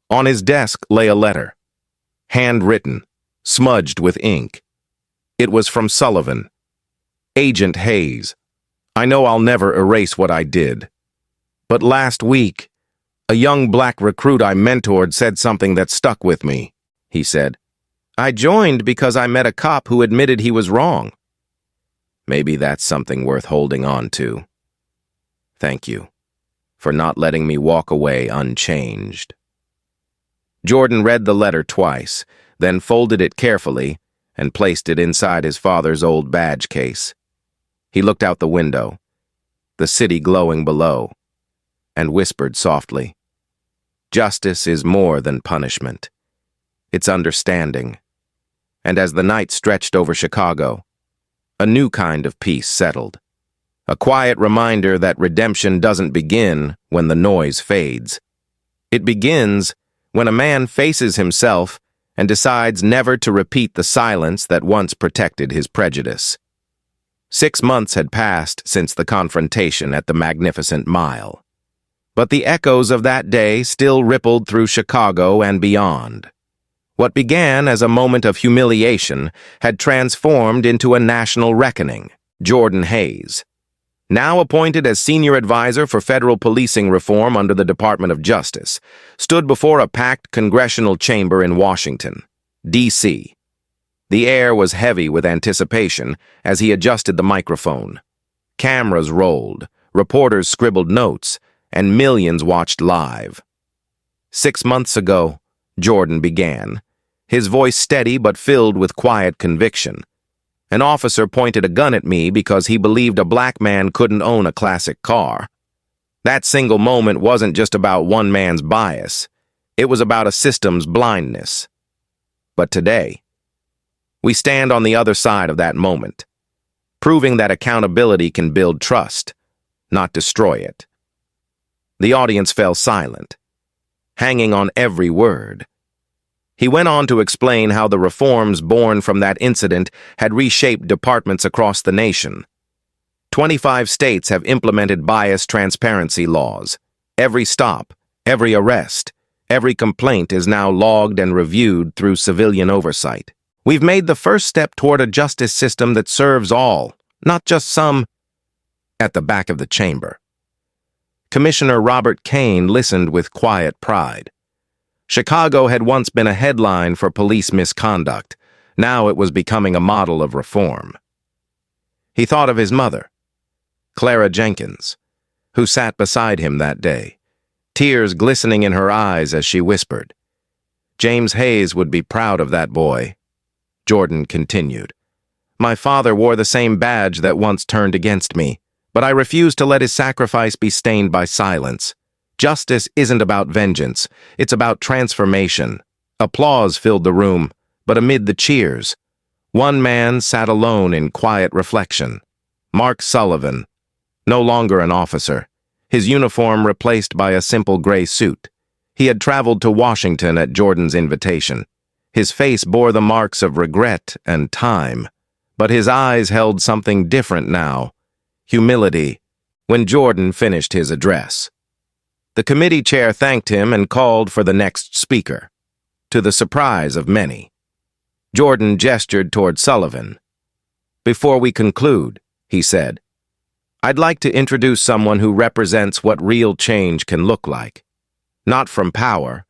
On his desk lay a letter, handwritten, smudged with ink. It was from Sullivan. "Agent Hayes, I know I'll never erase what I did. But last week, a young black recruit I mentored said something that stuck with me," he said. "I joined because I met a cop who admitted he was wrong." Maybe that's something worth holding on to. Thank you for not letting me walk away unchanged. Jordan read the letter twice, then folded it carefully and placed it inside his father's old badge case. He looked out the window, the city glowing below, and whispered softly, "Justice is more than punishment. It's understanding." And as the night stretched over Chicago, a new kind of peace settled. A quiet reminder that redemption doesn't begin when the noise fades. It begins when a man faces himself and decides never to repeat the silence that once protected his prejudice. 6 months had passed since the confrontation at the Magnificent Mile, but the echoes of that day still rippled through Chicago and beyond. What began as a moment of humiliation had transformed into a national reckoning. Jordan Hayes, now appointed as senior advisor for federal policing reform under the Department of Justice, stood before a packed congressional chamber in Washington, D.C. The air was heavy with anticipation as he adjusted the microphone. Cameras rolled, reporters scribbled notes, and millions watched live. 6 months ago, Jordan began, his voice steady but filled with quiet conviction. An officer pointed a gun at me because he believed a black man couldn't own a classic car. That single moment wasn't just about one man's bias. It was about a system's blindness. But today, we stand on the other side of that moment, proving that accountability can build trust, not destroy it. The audience fell silent, hanging on every word. He went on to explain how the reforms born from that incident had reshaped departments across the nation. 25 states have implemented bias transparency laws. Every stop, every arrest, every complaint is now logged and reviewed through civilian oversight. We've made the first step toward a justice system that serves all, not just some. At the back of the chamber, Commissioner Robert Kane listened with quiet pride. Chicago had once been a headline for police misconduct. Now it was becoming a model of reform. He thought of his mother, Clara Jenkins, who sat beside him that day, tears glistening in her eyes as she whispered, "James Hayes would be proud of that boy." Jordan continued, "My father wore the same badge that once turned against me, but I refused to let his sacrifice be stained by silence. Justice isn't about vengeance, it's about transformation." Applause filled the room, but amid the cheers, one man sat alone in quiet reflection. Mark Sullivan, no longer an officer, his uniform replaced by a simple gray suit. He had traveled to Washington at Jordan's invitation. His face bore the marks of regret and time, but his eyes held something different now, humility, when Jordan finished his address. The committee chair thanked him and called for the next speaker. To the surprise of many, Jordan gestured toward Sullivan. "Before we conclude," he said, "I'd like to introduce someone who represents what real change can look like. Not from power,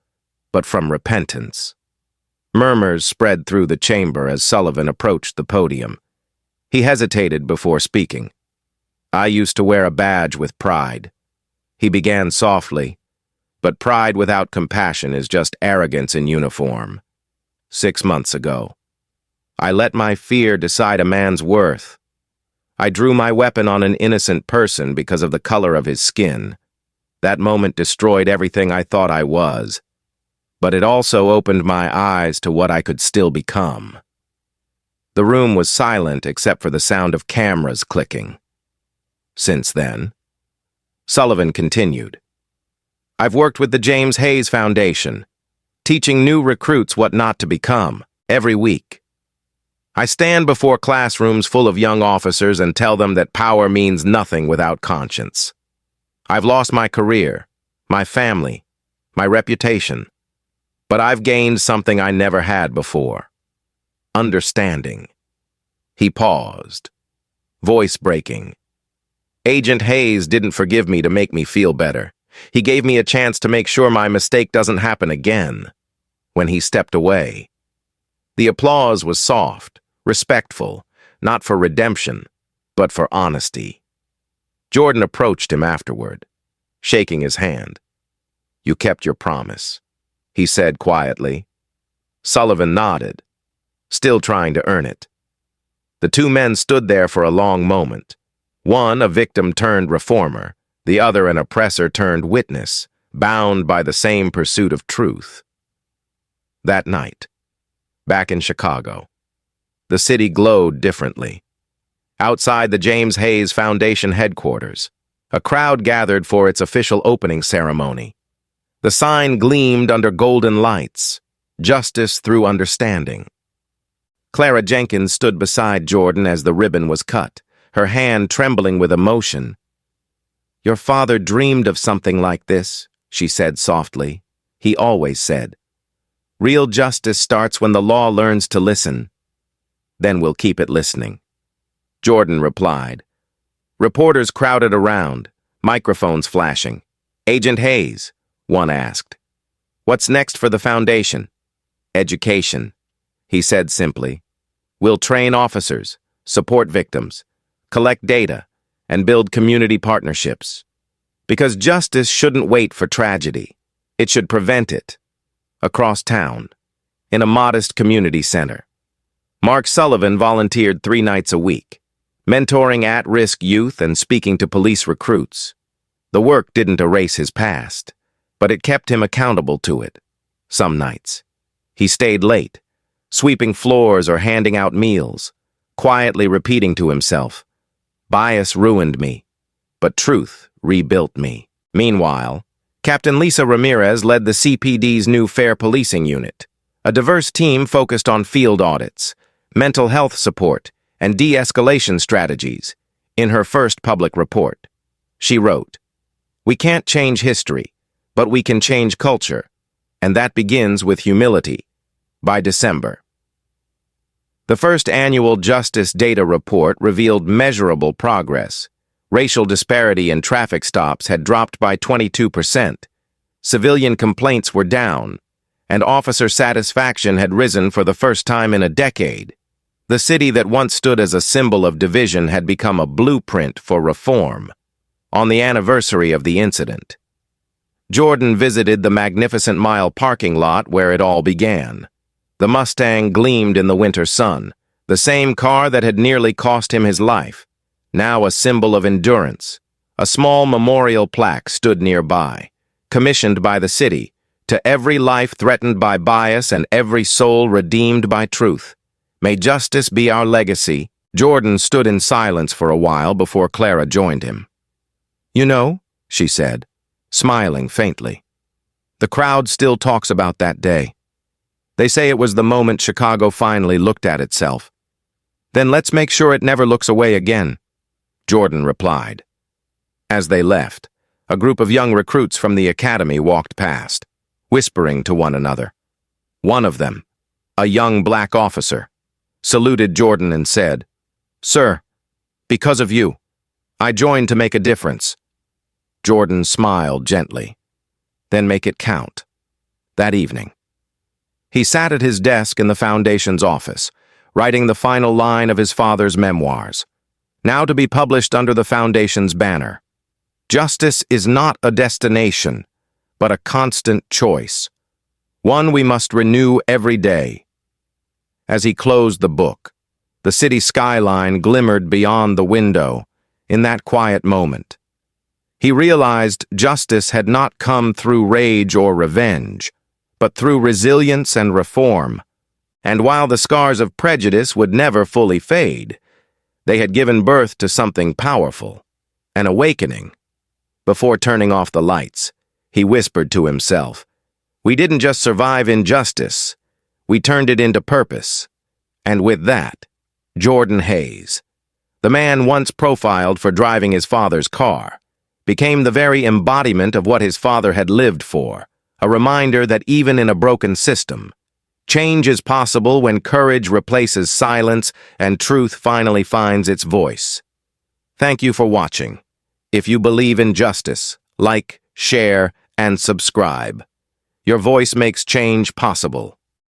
but from repentance." Murmurs spread through the chamber as Sullivan approached the podium. He hesitated before speaking. "I used to wear a badge with pride." He began softly, but pride without compassion is just arrogance in uniform. 6 months ago, I let my fear decide a man's worth. I drew my weapon on an innocent person because of the color of his skin. That moment destroyed everything I thought I was, but it also opened my eyes to what I could still become. The room was silent except for the sound of cameras clicking. Since then, Sullivan continued, "I've worked with the James Hayes Foundation, teaching new recruits what not to become, every week. I stand before classrooms full of young officers and tell them that power means nothing without conscience. I've lost my career, my family, my reputation, but I've gained something I never had before. Understanding." He paused, voice breaking. "Agent Hayes didn't forgive me to make me feel better. He gave me a chance to make sure my mistake doesn't happen again." When he stepped away, the applause was soft, respectful, not for redemption, but for honesty. Jordan approached him afterward, shaking his hand. "You kept your promise," he said quietly. Sullivan nodded, still trying to earn it. The two men stood there for a long moment. One a victim turned reformer, the other an oppressor turned witness, bound by the same pursuit of truth. That night, back in Chicago, the city glowed differently. Outside the James Hayes Foundation headquarters, a crowd gathered for its official opening ceremony. The sign gleamed under golden lights, "Justice through Understanding." Clara Jenkins stood beside Jordan as the ribbon was cut, her hand trembling with emotion. "Your father dreamed of something like this," she said softly. "He always said, 'Real justice starts when the law learns to listen.' Then we'll keep it listening." Jordan replied, Reporters crowded around, microphones flashing. "Agent Hayes," one asked. "What's next for the foundation?" "Education," he said simply. "We'll train officers, support victims, collect data, and build community partnerships. Because justice shouldn't wait for tragedy. It should prevent it. Across town, in a modest community center. Mark Sullivan volunteered 3 nights a week, mentoring at-risk youth and speaking to police recruits. The work didn't erase his past, but it kept him accountable to it. Some nights, he stayed late, sweeping floors or handing out meals, quietly repeating to himself, "Bias ruined me, but truth rebuilt me." Meanwhile, Captain Lisa Ramirez led the CPD's new Fair Policing Unit, a diverse team focused on field audits, mental health support, and de-escalation strategies. In her first public report, she wrote, "We can't change history, but we can change culture, and that begins with humility." By December, the first annual Justice Data Report revealed measurable progress. Racial disparity in traffic stops had dropped by 22%. Civilian complaints were down, and officer satisfaction had risen for the first time in a decade. The city that once stood as a symbol of division had become a blueprint for reform. On the anniversary of the incident, Jordan visited the Magnificent Mile parking lot where it all began. The Mustang gleamed in the winter sun, the same car that had nearly cost him his life, now a symbol of endurance. A small memorial plaque stood nearby, commissioned by the city, "To every life threatened by bias and every soul redeemed by truth. May justice be our legacy." Jordan stood in silence for a while before Clara joined him. "You know," she said, smiling faintly, "the crowd still talks about that day. They say it was the moment Chicago finally looked at itself. Then let's make sure it never looks away again," Jordan replied. As they left, a group of young recruits from the academy walked past, whispering to one another. One of them, a young black officer, saluted Jordan and said, "Sir, because of you, I joined to make a difference." Jordan smiled gently. "Then make it count." That evening, he sat at his desk in the Foundation's office, writing the final line of his father's memoirs, now to be published under the Foundation's banner. Justice is not a destination, but a constant choice, one we must renew every day. As he closed the book, the city skyline glimmered beyond the window in that quiet moment. He realized justice had not come through rage or revenge, but through resilience and reform. And while the scars of prejudice would never fully fade, they had given birth to something powerful, an awakening. Before turning off the lights, he whispered to himself, "We didn't just survive injustice, we turned it into purpose." And with that, Jordan Hayes, the man once profiled for driving his father's car, became the very embodiment of what his father had lived for, a reminder that even in a broken system, change is possible when courage replaces silence and truth finally finds its voice. Thank you for watching. If you believe in justice, like, share, and subscribe. Your voice makes change possible.